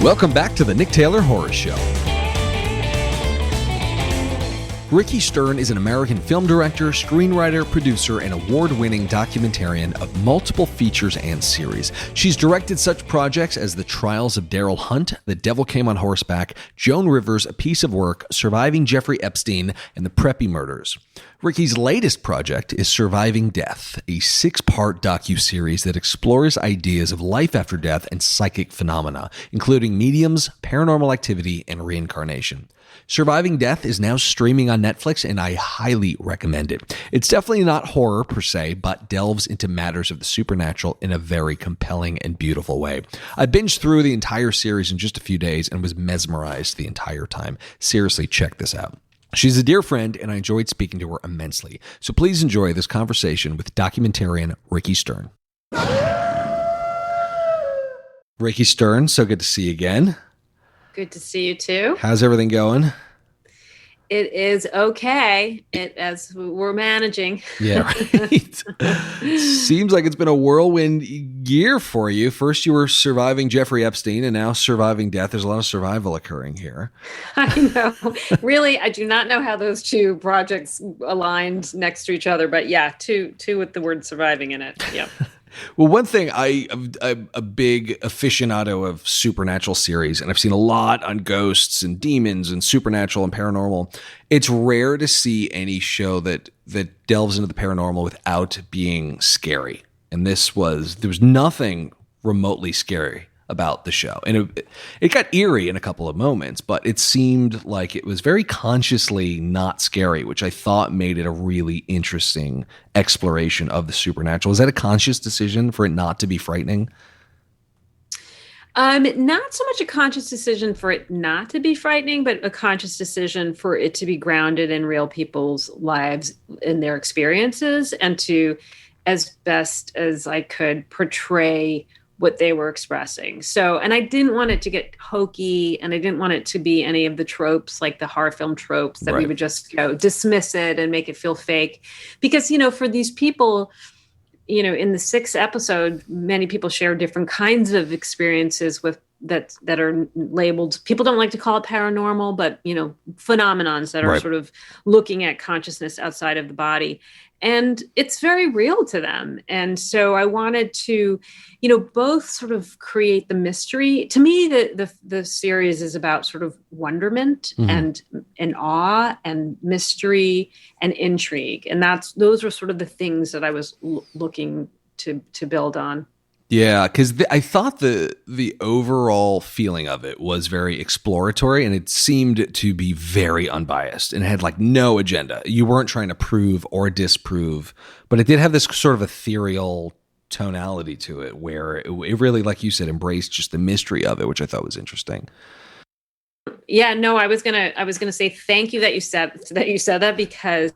Welcome back to the Nick Taylor Horror Show. Ricki Stern is an American film director, screenwriter, producer, and award-winning documentarian of multiple features and series. She's directed such projects as The Trials of Darryl Hunt, The Devil Came on Horseback, Joan Rivers, A Piece of Work, Surviving Jeffrey Epstein, and The Preppie Murders. Ricki's latest project is Surviving Death, a 6-part docu-series that explores ideas of life after death and psychic phenomena, including mediums, paranormal activity, and reincarnation. Surviving Death is now streaming on Netflix, and I highly recommend it. It's definitely not horror per se, but delves into matters of the supernatural in a very compelling and beautiful way. I binged through the entire series in just a few days and was mesmerized the entire time. Seriously, check this out. She's a dear friend, and I enjoyed speaking to her immensely. So please enjoy this conversation with documentarian Ricki Stern. Ricki Stern, so good to see you again. Good to see you too. How's everything going? It is okay, as we're managing. Yeah, right. Seems like it's been a whirlwind year for you. First you were surviving Jeffrey Epstein, and now surviving death. There's a lot of survival occurring here. I know. Really, I do not know how those two projects aligned next to each other, but yeah, two with the word surviving in it. Yeah. Well, one thing, I'm a big aficionado of supernatural series, and I've seen a lot on ghosts and demons and supernatural and paranormal. It's rare to see any show that delves into the paranormal without being scary. And there was nothing remotely scary about the show. And it got eerie in a couple of moments, but it seemed like it was very consciously not scary, which I thought made it a really interesting exploration of the supernatural. Is that a conscious decision for it not to be frightening? Not so much a conscious decision for it not to be frightening, but a conscious decision for it to be grounded in real people's lives, in their experiences, and to, as best as I could, portray what they were expressing. So, and I didn't want it to get hokey, and I didn't want it to be any of the tropes, like the horror film tropes that we would just, dismiss it and make it feel fake. Because, for these people, in the 6th episode, many people share different kinds of experiences with that are labeled, people don't like to call it paranormal, but, phenomenons that are sort of looking at consciousness outside of the body. And it's very real to them. And so I wanted to, both sort of create the mystery. To me, the series is about sort of wonderment and awe and mystery and intrigue. And those were sort of the things that I was looking to build on. Yeah, because I thought the overall feeling of it was very exploratory, and it seemed to be very unbiased and had no agenda. You weren't trying to prove or disprove, but it did have this sort of ethereal tonality to it where it really, like you said, embraced just the mystery of it, which I thought was interesting. Yeah, no, I was gonna say thank you that you said that, because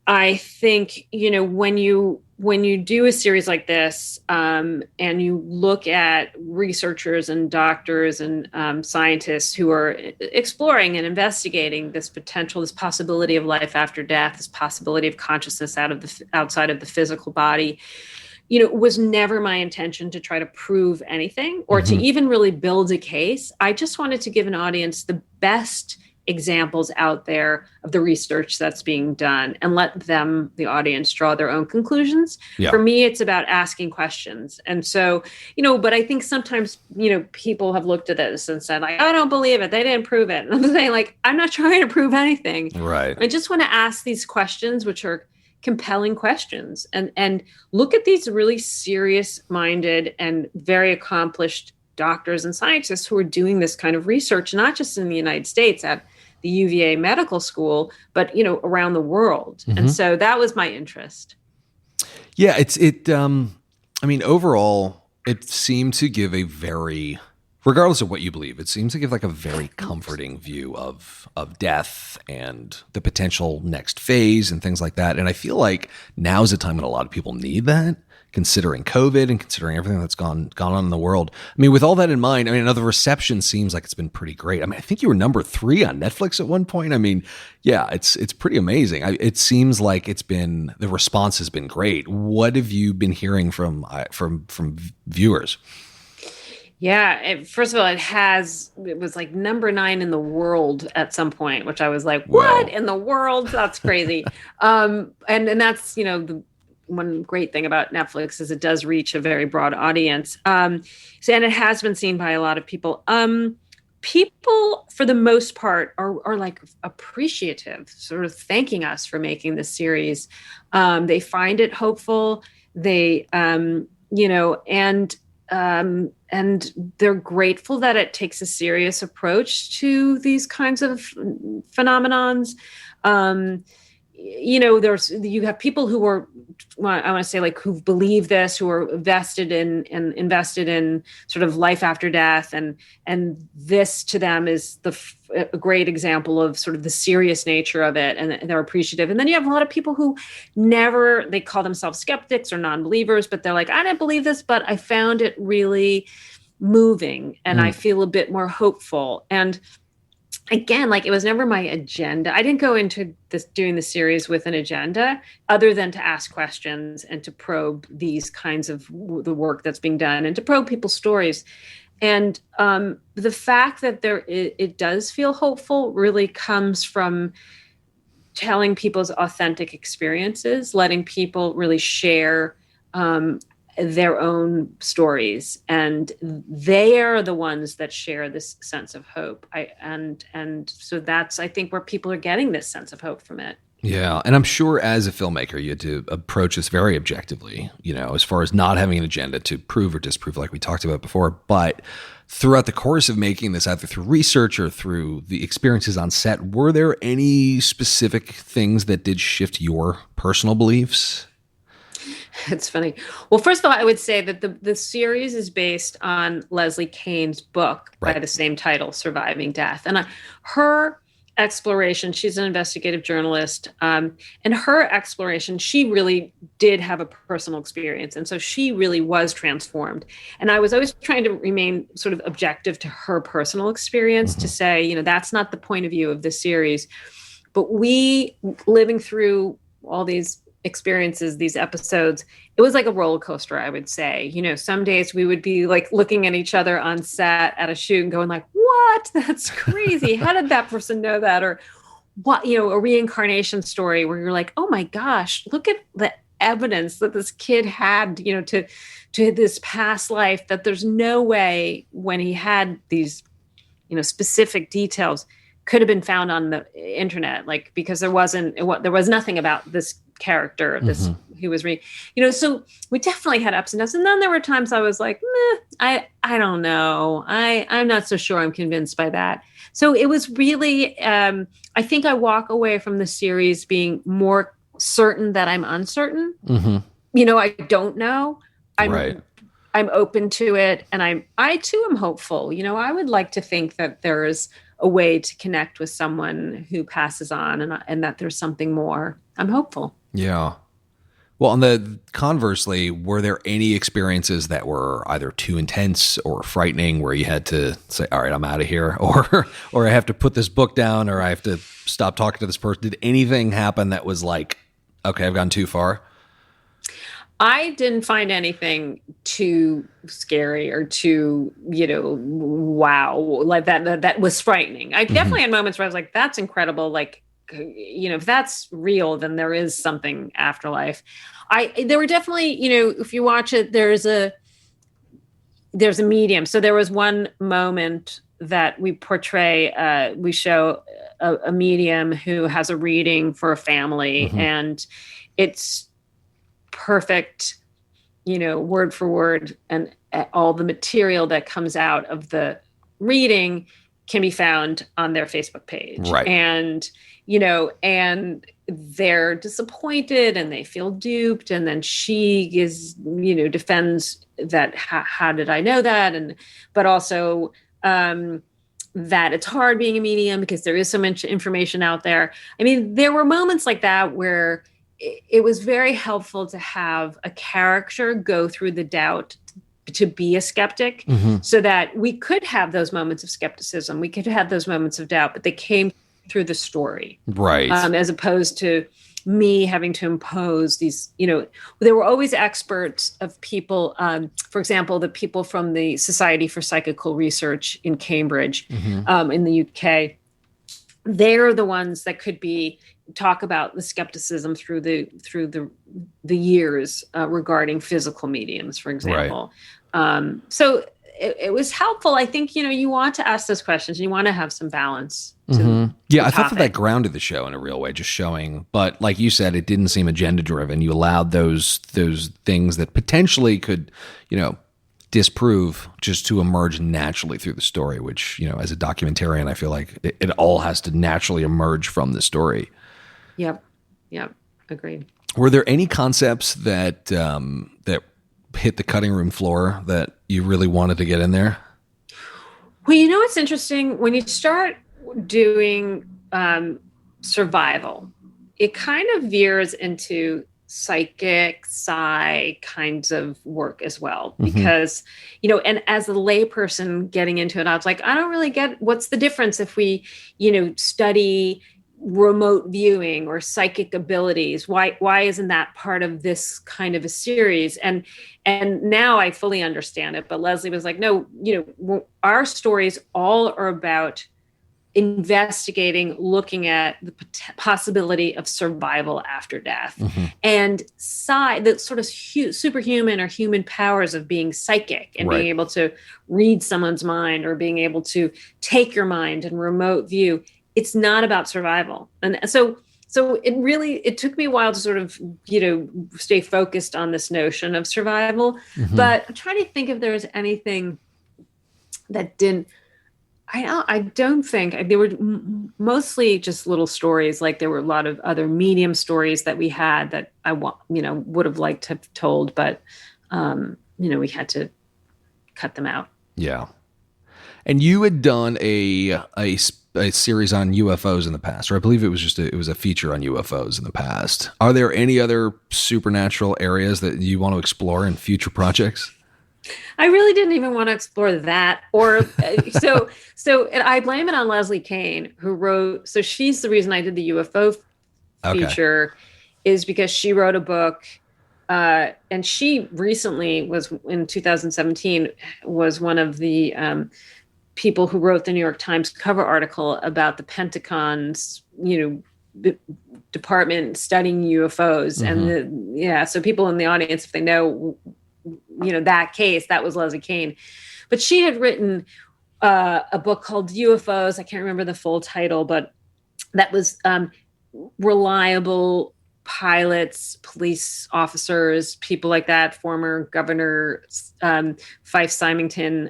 I think, when you do a series like this, and you look at researchers and doctors and scientists who are exploring and investigating this possibility of life after death, this possibility of consciousness outside of the physical body, it was never my intention to try to prove anything or to even really build a case. I just wanted to give an audience the best examples out there of the research that's being done and let them, the audience, draw their own conclusions. Yeah. For me, it's about asking questions. And so, but I think sometimes, people have looked at this and said, I don't believe it. They didn't prove it. And I'm saying, I'm not trying to prove anything. Right. I just want to ask these questions, which are compelling questions, and look at these really serious-minded and very accomplished doctors and scientists who are doing this kind of research, not just in the United States at the UVA medical school, but, around the world. And so that was my interest. Yeah, overall, it seemed to give a very, regardless of what you believe, it seems to give a very comforting view of death and the potential next phase and things like that. And I feel like now is a time when a lot of people need that. considering COVID and considering everything that's gone on in the world. I mean, with all that in mind, I mean, the reception seems like it's been pretty great. I mean, I think you were number 3 on Netflix at one point. I mean, yeah, it's pretty amazing. It seems like the response has been great. What have you been hearing from viewers? Yeah, first of all, it was like number 9 in the world at some point, which I was like, what in the world? That's crazy. And that's, the one great thing about Netflix is it does reach a very broad audience. And it has been seen by a lot of people. People, for the most part, are like appreciative, sort of thanking us for making this series. They find it hopeful. They, and they're grateful that it takes a serious approach to these kinds of phenomenons. You have people who are, I want to say, like, who believe this, who are invested in sort of life after death, and this to them is a great example of sort of the serious nature of it, and they're appreciative. And then you have a lot of people who they call themselves skeptics or non-believers, but they're like, I didn't believe this, but I found it really moving, and I feel a bit more hopeful. And again, like, it was never my agenda. I didn't go into doing the series with an agenda other than to ask questions and to probe these kinds of the work that's being done and to probe people's stories. And the fact that it does feel hopeful really comes from telling people's authentic experiences, letting people really share their own stories, and they are the ones that share this sense of hope. And so that's, I think, where people are getting this sense of hope from it. Yeah, and I'm sure as a filmmaker, you had to approach this very objectively, as far as not having an agenda to prove or disprove, like we talked about before. But throughout the course of making this, either through research or through the experiences on set, were there any specific things that did shift your personal beliefs? It's funny. Well, first of all, I would say that the series is based on Leslie Kane's book by the same title, Surviving Death. And her exploration, she's an investigative journalist, and her exploration, she really did have a personal experience. And so she really was transformed. And I was always trying to remain sort of objective to her personal experience, to say, that's not the point of view of this series. But we, living through all these experiences, these episodes, it was like a roller coaster, I would say. Some days we would be like looking at each other on set at a shoot and going like, what? That's crazy. How did that person know that? Or what, a reincarnation story where you're like, oh my gosh, look at the evidence that this kid had, to this past life, that there's no way when he had these, specific details could have been found on the internet, like, because there was nothing about this character, who was so we definitely had ups and downs. And then there were times I was like, I don't know. I'm not so sure I'm convinced by that. So it was really, I think I walk away from the series being more certain that I'm uncertain. I don't know. I'm open to it. And I too am hopeful. I would like to think that there's a way to connect with someone who passes on, and that there's something more. I'm hopeful. Yeah. Well, conversely, were there any experiences that were either too intense or frightening where you had to say, all right, I'm out of here, or I have to put this book down, or I have to stop talking to this person? Did anything happen that was like, okay, I've gone too far? I didn't find anything too scary or too, wow, like that was frightening. I definitely had moments where I was like, that's incredible. Like, if that's real, then there is something afterlife. There were definitely, if you watch it, there's a medium. So there was one moment that we portray, we show a medium who has a reading for a family, and it's perfect, word for word, and all the material that comes out of the reading can be found on their Facebook page. Right. And, and they're disappointed and they feel duped. And then she is, defends that, how did I know that? But also, that it's hard being a medium because there is so much information out there. I mean, there were moments like that where it was very helpful to have a character go through the doubt to be a skeptic, so that we could have those moments of skepticism. We could have those moments of doubt, but they came through the story. Right. As opposed to me having to impose these, there were always experts of people, for example, the people from the Society for Psychical Research in Cambridge, in the UK. They're the ones that could talk about the skepticism through the years regarding physical mediums, for example. Right. So it was helpful. I think, you want to ask those questions. You want to have some balance. Yeah, I thought that grounded the show in a real way, just showing. But like you said, it didn't seem agenda driven. You allowed those things that potentially could, disprove just to emerge naturally through the story, which, as a documentarian, I feel like it all has to naturally emerge from the story. Yep. Agreed. Were there any concepts that that hit the cutting room floor that you really wanted to get in there? Well, it's interesting when you start doing survival, it kind of veers into psychic, psi kinds of work as well, because, and as a layperson getting into it, I was like, I don't really get what's the difference if we, study remote viewing or psychic abilities. Why isn't that part of this kind of a series? And now I fully understand it. But Leslie was like, no, our stories all are about investigating, looking at the possibility of survival after death, and the sort of superhuman or human powers of being psychic and being able to read someone's mind or being able to take your mind and remote view. It's not about survival. And so it took me a while to sort of, stay focused on this notion of survival, but I'm trying to think if there was anything that didn't. I don't think they were mostly just little stories. Like there were a lot of other medium stories that we had that I would have liked to have told, but we had to cut them out. Yeah. And you had done a series on UFOs in the past, or I believe it was a feature on UFOs in the past. Are there any other supernatural areas that you want to explore in future projects? I really didn't even want to explore that. Or so I blame it on Leslie Kane, who wrote. So she's the reason I did the UFO feature, is because she wrote a book, and she recently was in 2017 was one of the people who wrote the New York Times cover article about the Pentagon's department studying UFOs, and so people in the audience, if they know. That case, that was Leslie Kane. But she had written a book called UFOs. I can't remember the full title, but that was reliable pilots, police officers, people like that, former Governor Fife Symington,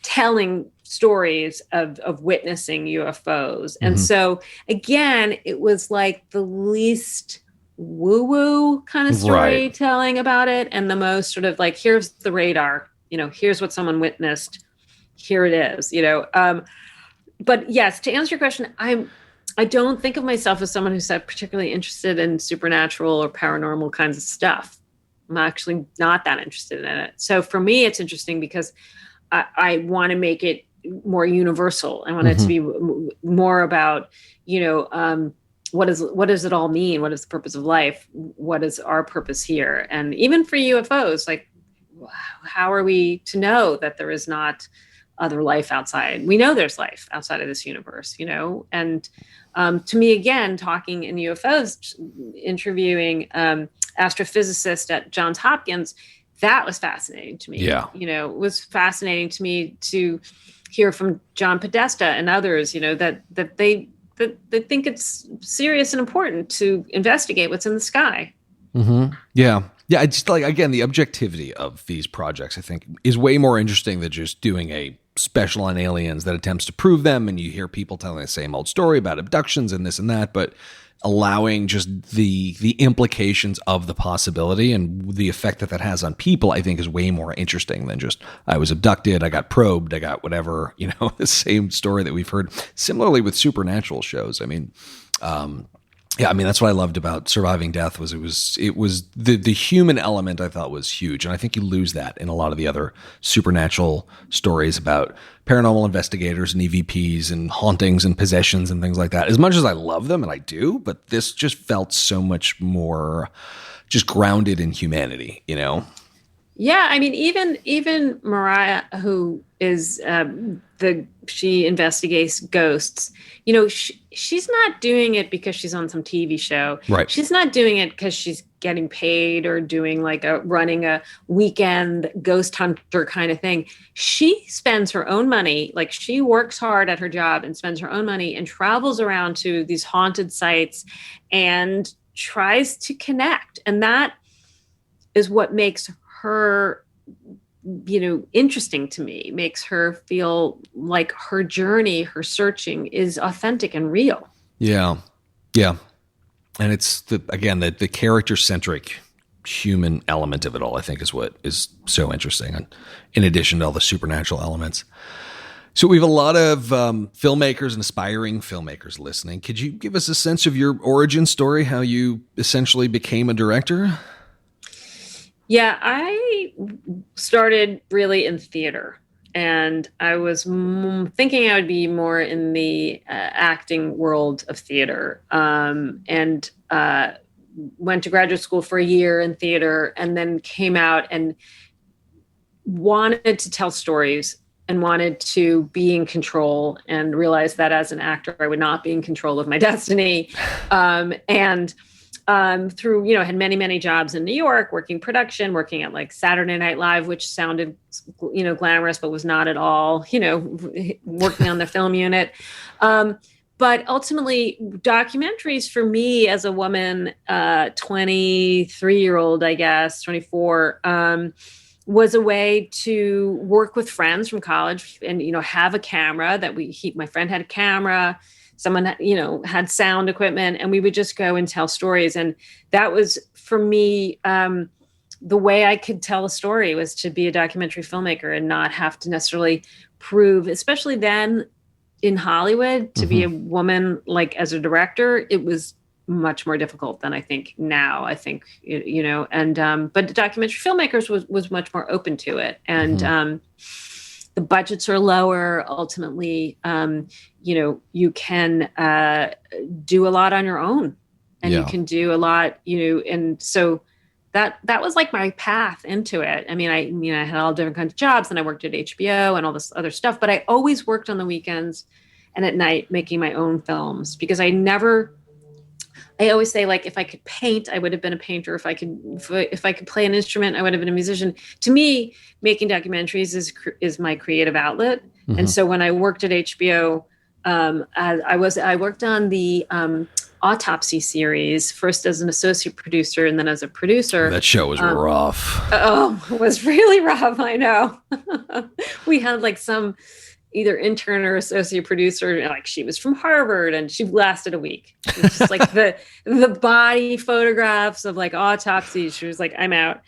telling stories of witnessing UFOs. And so, again, it was like the least woo-woo kind of storytelling about it, and the most sort of like, here's the radar, here's what someone witnessed, here it is, but yes, to answer your question, I don't think of myself as someone who's particularly interested in supernatural or paranormal kinds of stuff. I'm actually not that interested in it. So for me, it's interesting because I want to make it more universal. I want it to be more about, what does it all mean? What is the purpose of life? What is our purpose here? And even for UFOs, like, how are we to know that there is not other life outside? We know there's life outside of this universe, and to me, again, talking in UFOs, interviewing astrophysicist at Johns Hopkins, that was fascinating to me. Yeah. It was fascinating to me to hear from John Podesta and others, that they think it's serious and important to investigate what's in the sky. Yeah. Yeah. It's just like, again, the objectivity of these projects, I think, is way more interesting than just doing a special on aliens that attempts to prove them. And you hear people telling the same old story about abductions and this and that, but allowing just the implications of the possibility and the effect that has on people, I think, is way more interesting than just, I was abducted, I got probed, I got whatever, the same story that we've heard. Similarly with supernatural shows. I mean, Yeah, I mean, that's what I loved about Surviving Death was it was the human element I thought was huge. And I think you lose that in a lot of the other supernatural stories about paranormal investigators and EVPs and hauntings and possessions and things like that. As much as I love them, and I do, but this just felt so much more just grounded in humanity, you know? Yeah, I mean, even Mariah, who is she investigates ghosts. You know, she's not doing it because she's on some TV show. Right. She's not doing it because she's getting paid or doing like running a weekend ghost hunter kind of thing. She spends her own money. Like, she works hard at her job and spends her own money and travels around to these haunted sites and tries to connect. And that is what makes her, you know, interesting to me, makes her feel like her journey, her searching is authentic and real. Yeah. Yeah. And it's the character-centric human element of it all, I think, is what is so interesting. And in addition to all the supernatural elements. So we have a lot of filmmakers and aspiring filmmakers listening. Could you give us a sense of your origin story, how you essentially became a director? Yeah, I started really in theater, and I was thinking I would be more in the acting world of theater, and went to graduate school for a year in theater, and then came out and wanted to tell stories and wanted to be in control, and realized that as an actor, I would not be in control of my destiny. Through, you know, had many jobs in New York, working production, working at like Saturday Night Live, which sounded, you know, glamorous, but was not at all, you know, working on the film unit. But ultimately, documentaries for me as a woman, 23-year-old, I guess, 24, was a way to work with friends from college and, you know, have a camera my friend had a camera. Someone, you know, had sound equipment, and we would just go and tell stories. And that was, for me, the way I could tell a story was to be a documentary filmmaker and not have to necessarily prove, especially then in Hollywood, to be a woman, like as a director, it was much more difficult than I think now. I think, you know, and but the documentary filmmakers was much more open to it. And the budgets are lower. Ultimately, you know, you can do a lot on your own, and you can do a lot, you know, and so that was like my path into it. I mean, I had all different kinds of jobs, and I worked at HBO and all this other stuff, but I always worked on the weekends and at night making my own films, because I always say, like, if I could paint, I would have been a painter. If I could play an instrument, I would have been a musician. To me, making documentaries is my creative outlet. And so when I worked at HBO, I worked on the Autopsy series, first as an associate producer and then as a producer. That show was rough. Oh, it was really rough. I know. We had like some either intern or associate producer, like she was from Harvard, and she lasted a week. It was just like the body photographs of like autopsies. She was like, I'm out.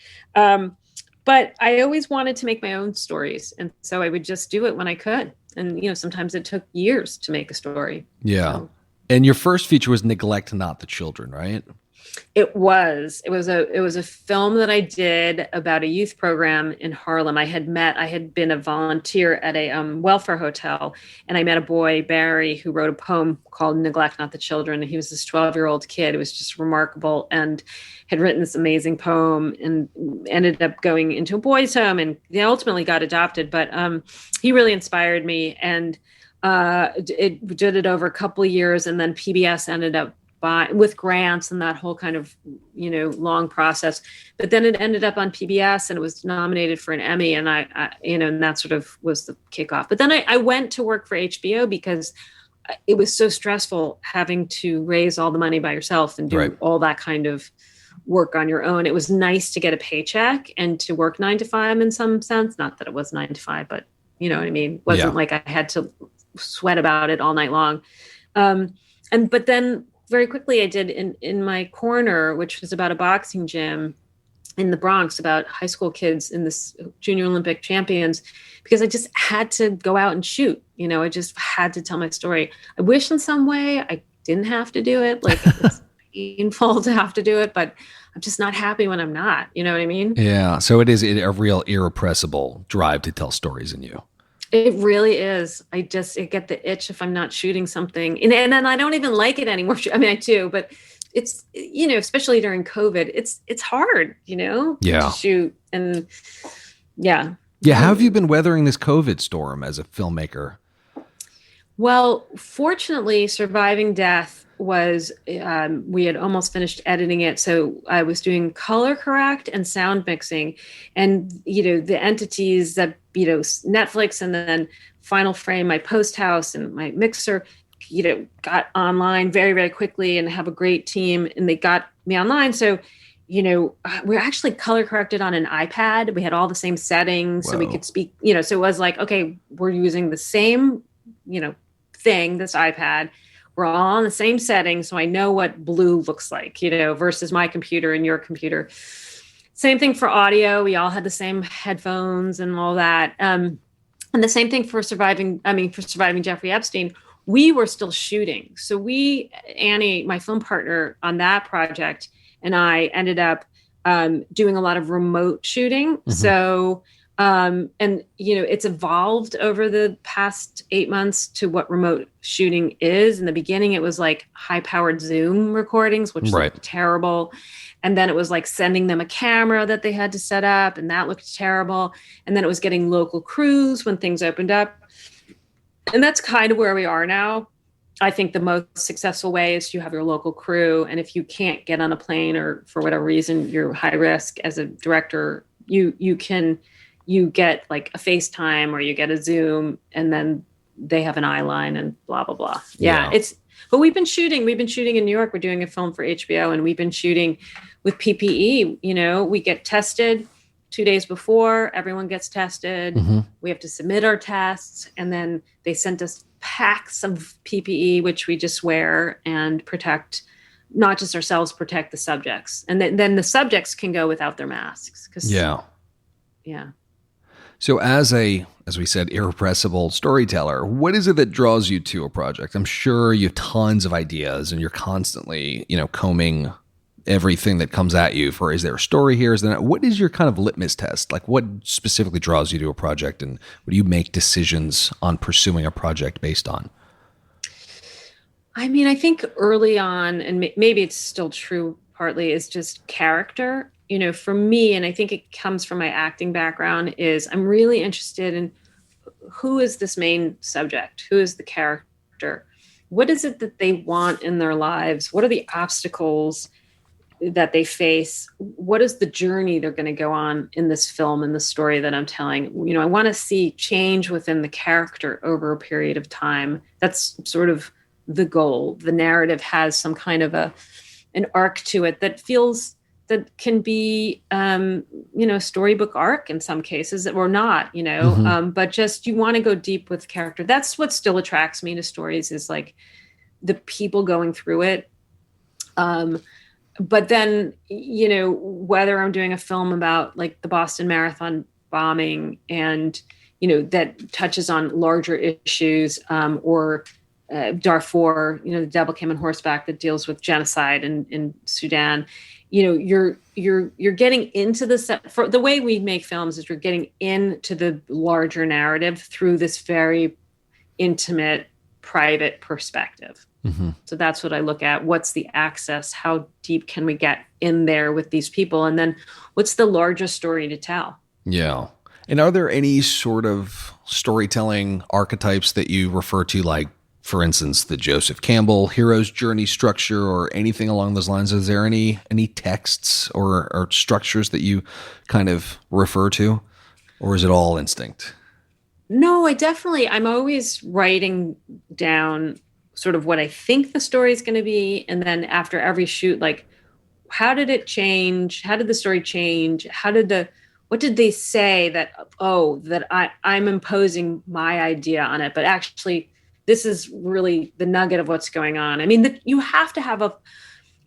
But I always wanted to make my own stories. And so I would just do it when I could. And, you know, sometimes it took years to make a story. Yeah. So. And your first feature was Neglect Not the Children, right? It was a film that I did about a youth program in Harlem. I had been a volunteer at a welfare hotel, and I met a boy, Barry, who wrote a poem called Neglect Not the Children. And he was this 12-year-old kid. It was just remarkable, and had written this amazing poem, and ended up going into a boys' home, and they ultimately got adopted. But he really inspired me, and it did it over a couple of years, and then PBS ended up with grants and that whole kind of, you know, long process. But then it ended up on PBS, and it was nominated for an Emmy, and I you know, and that sort of was the kickoff. But then I went to work for HBO because it was so stressful having to raise all the money by yourself and do all that kind of work on your own. It was nice to get a paycheck and to work 9 to 5 in some sense. Not that it was 9 to 5, but you know what I mean? It wasn't like I had to sweat about it all night long. But then very quickly I did in my corner, which was about a boxing gym in the Bronx, about high school kids in this junior Olympic champions, because I just had to go out and shoot. You know, I just had to tell my story. I wish in some way I didn't have to do it. Like, painful to have to do it, but I'm just not happy when I'm not. You know what I mean? Yeah. So it is a real irrepressible drive to tell stories in you. It really is. I get the itch if I'm not shooting something. And then I don't even like it anymore. I mean, I do, but it's, especially during COVID, it's hard, to shoot. And yeah. Yeah. How have you been weathering this COVID storm as a filmmaker? Well, fortunately, Surviving Death was, we had almost finished editing it. So I was doing color correct and sound mixing. And, the entities that, Netflix and then Final Frame, my post house and my mixer, got online very, very quickly and have a great team. And they got me online. So, we're actually color corrected on an iPad. We had all the same settings. Whoa. So we could speak, so it was like, okay, we're using the same, thing, this iPad. We're all on the same settings, so I know what blue looks like, versus my computer and your computer. Same thing for audio. We all had the same headphones and all that. And the same thing for surviving Jeffrey Epstein. We were still shooting. So Annie, my film partner on that project, and I ended up doing a lot of remote shooting. Mm-hmm. So it's evolved over the past 8 months to what remote shooting is. In the beginning, it was like high-powered Zoom recordings, which looked terrible. And then it was like sending them a camera that they had to set up, and that looked terrible. And then it was getting local crews when things opened up. And that's kind of where we are now. I think the most successful way is you have your local crew. And if you can't get on a plane or for whatever reason, you're high risk as a director, you get like a FaceTime or you get a Zoom, and then they have an eye line and blah, blah, blah. Yeah. But we've been shooting in New York. We're doing a film for HBO, and we've been shooting with PPE. We get tested 2 days before, everyone gets tested. Mm-hmm. We have to submit our tests, and then they sent us packs of PPE, which we just wear and protect, not just ourselves, protect the subjects. And then the subjects can go without their masks. Yeah. So as we said, irrepressible storyteller, what is it that draws you to a project? I'm sure you have tons of ideas and you're constantly, combing everything that comes at you for, is there a story here? Is there not? What is your kind of litmus test? Like, what specifically draws you to a project, and what do you make decisions on pursuing a project based on? I mean, I think early on, and maybe it's still true partly, is just character. For me, and I think it comes from my acting background, is I'm really interested in who is this main subject? Who is the character? What is it that they want in their lives? What are the obstacles that they face? What is the journey they're going to go on in this film and the story that I'm telling? I want to see change within the character over a period of time. That's sort of the goal. The narrative has some kind of an arc to it that can be, storybook arc in some cases, or not, mm-hmm. But just, you want to go deep with character. That's what still attracts me to stories, is like the people going through it. But then, whether I'm doing a film about like the Boston Marathon bombing and, that touches on larger issues, or Darfur, the Devil Came on Horseback, that deals with genocide in Sudan. You're getting into for the way we make films is you're getting into the larger narrative through this very intimate, private perspective. Mm-hmm. So that's what I look at. What's the access? How deep can we get in there with these people? And then what's the larger story to tell? Yeah. And are there any sort of storytelling archetypes that you refer to, like, for instance, the Joseph Campbell hero's journey structure, or anything along those lines? Is there any texts or structures that you kind of refer to, or is it all instinct? No, I'm always writing down sort of what I think the story is going to be. And then after every shoot, like, how did it change? How did the story change? What did they say that I'm imposing my idea on it, but actually this is really the nugget of what's going on. I mean, you have to have a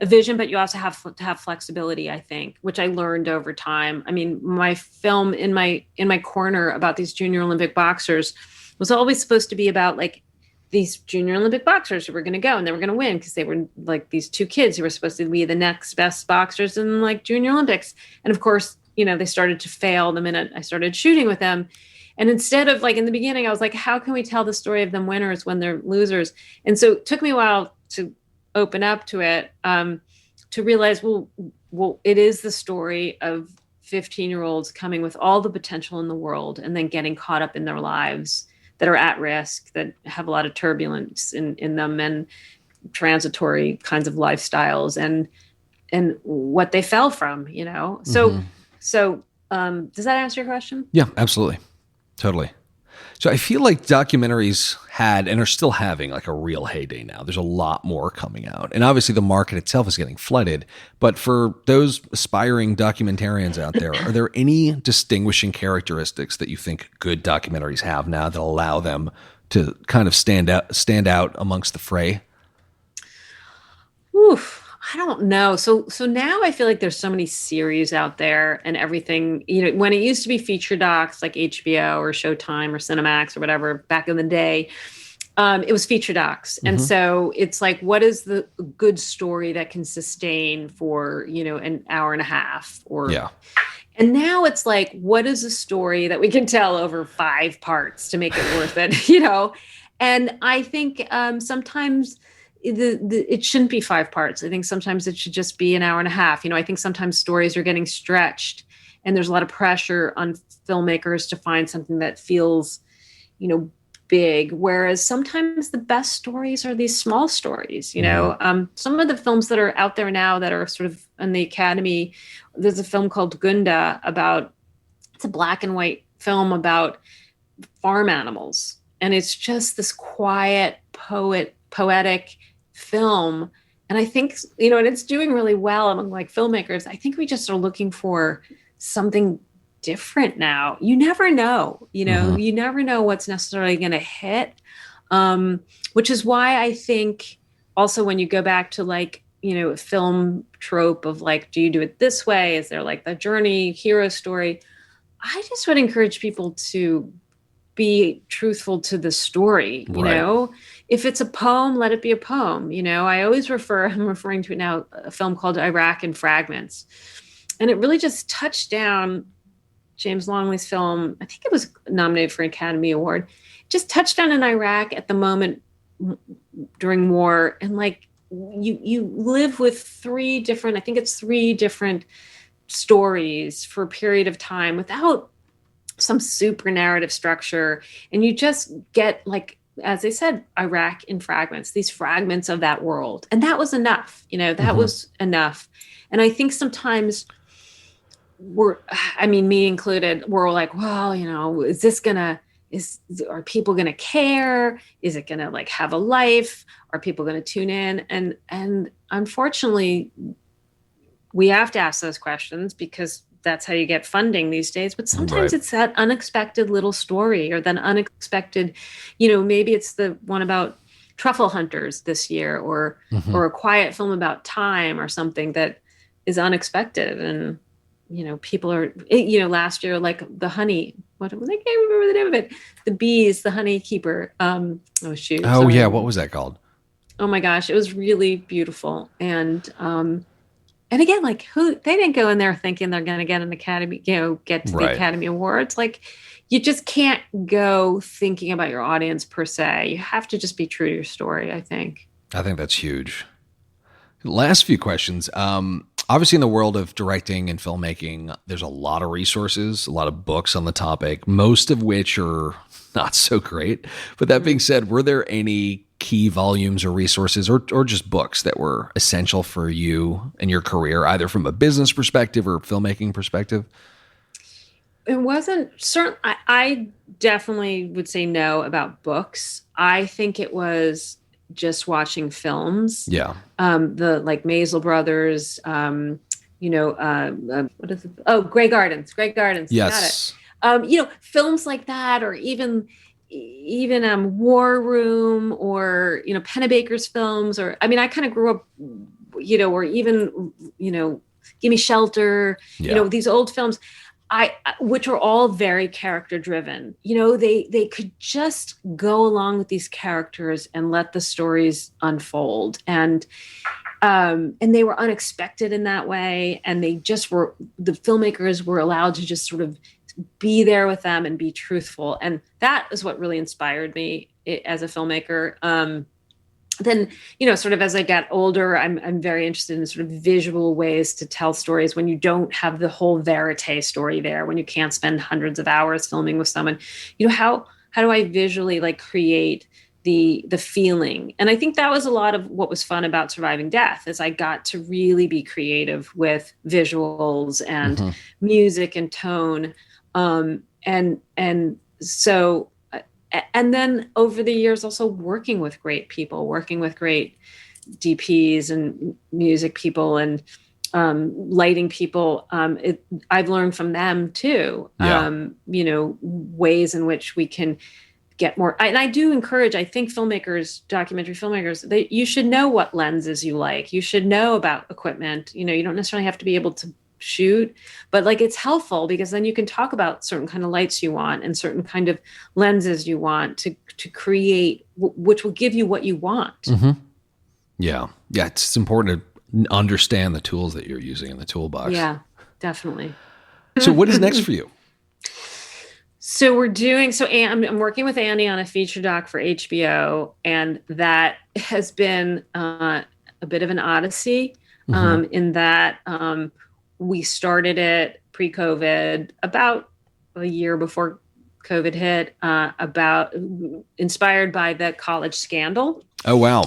vision, but you also have to have flexibility, I think, which I learned over time. I mean, my film in my corner about these junior Olympic boxers was always supposed to be about like these junior Olympic boxers who were going to go and they were going to win because they were like these two kids who were supposed to be the next best boxers in like junior Olympics. And of course, they started to fail the minute I started shooting with them. And instead of like in the beginning, I was like, how can we tell the story of them winners when they're losers? And so it took me a while to open up to it, to realize, well, it is the story of 15-year-olds coming with all the potential in the world and then getting caught up in their lives that are at risk, that have a lot of turbulence in them and transitory kinds of lifestyles and what they fell from, So does that answer your question? Yeah, absolutely. Totally. So I feel like documentaries had and are still having like a real heyday now. There's a lot more coming out. And obviously the market itself is getting flooded. But for those aspiring documentarians out there, are there any distinguishing characteristics that you think good documentaries have now that allow them to kind of stand out amongst the fray? Oof. I don't know. So now I feel like there's so many series out there and everything, when it used to be feature docs like HBO or Showtime or Cinemax or whatever back in the day, it was feature docs. And so it's like, what is the good story that can sustain for, an hour and a half and now it's like, what is a story that we can tell over 5 parts to make it worth it, And I think sometimes it shouldn't be 5 parts. I think sometimes it should just be an hour and a half. I think sometimes stories are getting stretched and there's a lot of pressure on filmmakers to find something that feels, big. Whereas sometimes the best stories are these small stories, some of the films that are out there now that are sort of in the Academy, there's a film called Gunda it's a black and white film about farm animals. And it's just this quiet, poetic film. And I think, and it's doing really well among like filmmakers. I think we just are looking for something different now. You never know, you never know what's necessarily going to hit. Which is why I think also when you go back to like, a film trope of like, do you do it this way? Is there like the journey hero story? I just would encourage people to be truthful to the story, if it's a poem, let it be a poem. I always I'm referring to it now, a film called Iraq in Fragments. And it really just touched down James Longley's film. I think it was nominated for an Academy Award. Just touched down in Iraq at the moment during war. And like, you live with 3 different stories for a period of time without some super narrative structure. And you just get like, as I said, Iraq in fragments, these fragments of that world. And that was enough, that was enough. And I think sometimes me included, we're like, well, are people going to care? Is it going to like have a life? Are people going to tune in? And unfortunately, we have to ask those questions because that's how you get funding these days. But sometimes it's that unexpected little story or that unexpected, maybe it's the one about truffle hunters this year or a quiet film about time or something that is unexpected. And, people are, last year, like the honey, I can't remember the name of it. The bees, the honey keeper. Yeah. What was that called? Oh my gosh. It was really beautiful. And again, like they didn't go in there thinking they're going to get an Academy, get to the Academy Awards. Like you just can't go thinking about your audience per se. You have to just be true to your story, I think. I think that's huge. Last few questions. Obviously in the world of directing and filmmaking, there's a lot of resources, a lot of books on the topic, most of which are not so great. But that being said, were there any key volumes or resources or just books that were essential for you and your career, either from a business perspective or filmmaking perspective? It wasn't certain. I definitely would say no about books. I think it was just watching films. Yeah. The like Maisel brothers, what is it? Oh, Grey Gardens. Yes. Got it. Films like that, or even War Room, or Pennebaker's films, or I kind of grew up, or even Gimme Shelter, these old films. which were all very character driven. They could just go along with these characters and let the stories unfold. And they were unexpected in that way. And the filmmakers were allowed to just sort of be there with them and be truthful. And that is what really inspired me as a filmmaker. Then, sort of as I got older, I'm very interested in sort of visual ways to tell stories when you don't have the whole verite story there, when you can't spend hundreds of hours filming with someone. How do I visually create the feeling? And I think that was a lot of what was fun about Surviving Death, is I got to really be creative with visuals and music and tone. And then over the years, also working with great people, working with great DPs and music people and lighting people. I've learned from them too, ways in which we can get more. And I do encourage, I think documentary filmmakers, you should know what lenses you like. You should know about equipment. You don't necessarily have to be able to shoot, but it's helpful because then you can talk about certain kind of lights you want and certain kind of lenses you want to create, which will give you what you want. Yeah, it's important to understand the tools that you're using in the toolbox. Yeah, definitely. So what is next for you? So I'm working with Annie on a feature doc for HBO, and that has been a bit of an odyssey in that we started it pre-COVID, about a year before COVID hit, inspired by the college scandal. Oh, wow.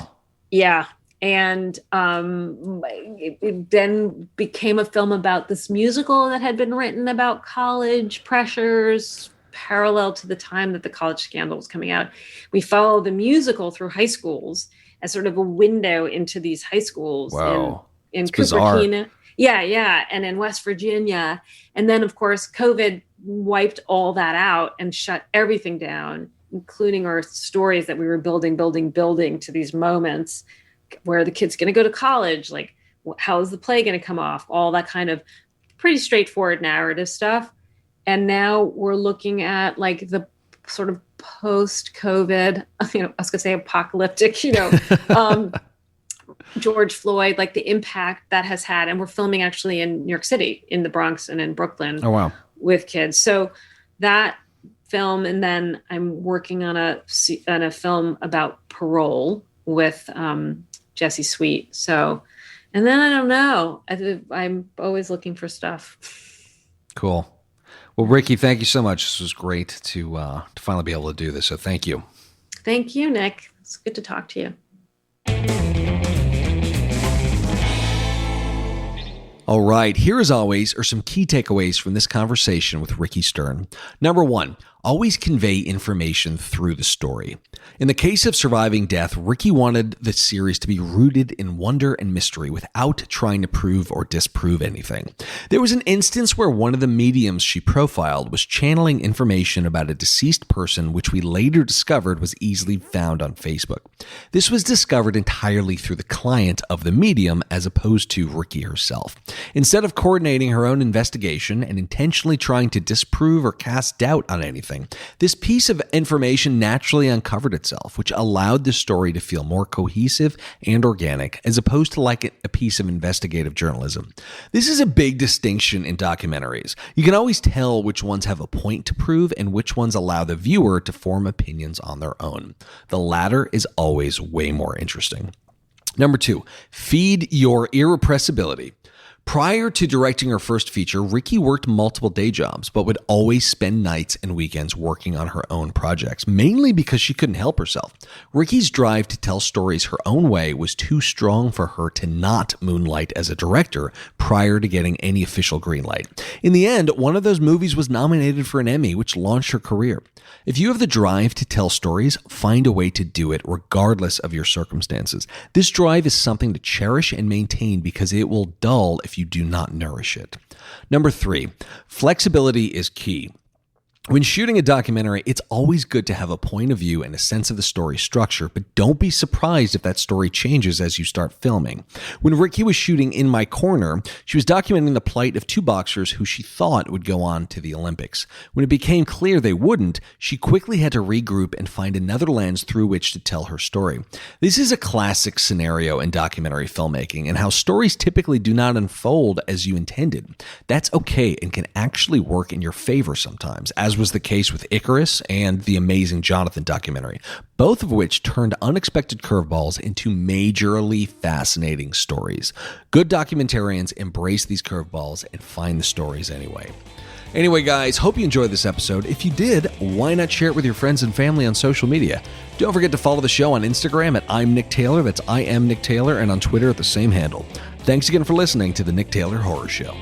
Yeah. And it then became a film about this musical that had been written about college pressures parallel to the time that the college scandal was coming out. We follow the musical through high schools as sort of a window into these high schools. Wow. In Cupertino. Yeah. And in West Virginia. And then, of course, COVID wiped all that out and shut everything down, including our stories that we were building to these moments where the kid's going to go to college. How is the play going to come off? All that kind of pretty straightforward narrative stuff. And now we're looking at the sort of post-COVID, I was going to say apocalyptic, George Floyd, the impact that has had. And we're filming actually in New York City, in the Bronx and in Brooklyn. Oh, wow. With kids. So that film, and then I'm working on a film about parole with Jesse Sweet. So, and then I don't know. I'm always looking for stuff. Cool. Well, Ricki, thank you so much. This was great to finally be able to do this. So thank you. Thank you, Nick. It's good to talk to you. All right, here as always are some key takeaways from this conversation with Ricki Stern. Number one, always convey information through the story. In the case of Surviving Death, Ricki wanted the series to be rooted in wonder and mystery without trying to prove or disprove anything. There was an instance where one of the mediums she profiled was channeling information about a deceased person, which we later discovered was easily found on Facebook. This was discovered entirely through the client of the medium as opposed to Ricki herself. Instead of coordinating her own investigation and intentionally trying to disprove or cast doubt on anything, this piece of information naturally uncovered itself, which allowed the story to feel more cohesive and organic, as opposed to a piece of investigative journalism. This is a big distinction in documentaries. You can always tell which ones have a point to prove and which ones allow the viewer to form opinions on their own. The latter is always way more interesting. Number two, feed your irrepressibility. Prior to directing her first feature, Ricki worked multiple day jobs, but would always spend nights and weekends working on her own projects, mainly because she couldn't help herself. Ricki's drive to tell stories her own way was too strong for her to not moonlight as a director prior to getting any official green light. In the end, one of those movies was nominated for an Emmy, which launched her career. If you have the drive to tell stories, find a way to do it regardless of your circumstances. This drive is something to cherish and maintain because it will dull if you do not nourish it. Number three, flexibility is key. When shooting a documentary, it's always good to have a point of view and a sense of the story structure, but don't be surprised if that story changes as you start filming. When Ricki was shooting In My Corner, she was documenting the plight of two boxers who she thought would go on to the Olympics. When it became clear they wouldn't, she quickly had to regroup and find another lens through which to tell her story. This is a classic scenario in documentary filmmaking and how stories typically do not unfold as you intended. That's okay and can actually work in your favor sometimes, as was the case with Icarus and the Amazing Jonathan documentary, both of which turned unexpected curveballs into majorly fascinating stories. Good documentarians embrace these curveballs and find the stories anyway. Anyway, guys, hope you enjoyed this episode. If you did, why not share it with your friends and family on social media? Don't forget to follow the show on Instagram at I'm Nick Taylor, that's I am Nick Taylor, and on Twitter at the same handle. Thanks again for listening to The Nick Taylor Horror Show.